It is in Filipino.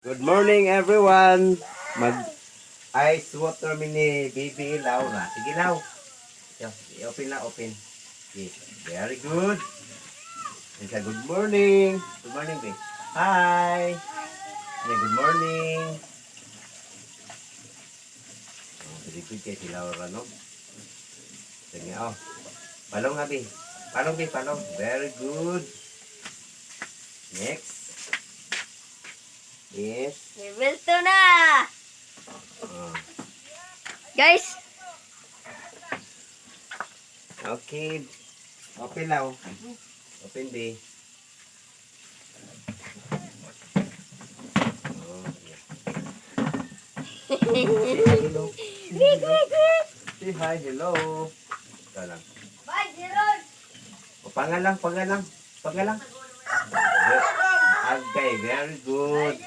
Good morning everyone. Mag ice water mini baby Laura. Sige Lau. Open na open. Yes. Very good. Isa good morning. Good morning babe. Hi. Good morning. Very good kay si Laura no. Sige oh. Palong habi. Palong babe, palong. Very good. Next. Yes. Level 2 na! Oh. Guys! Okay. Open Lau. Open B. Oh, yeah. Hello. Say hi, hello. Ito lang. Bye, Jeron! O, pangalang. Pangalang. Okay, very good.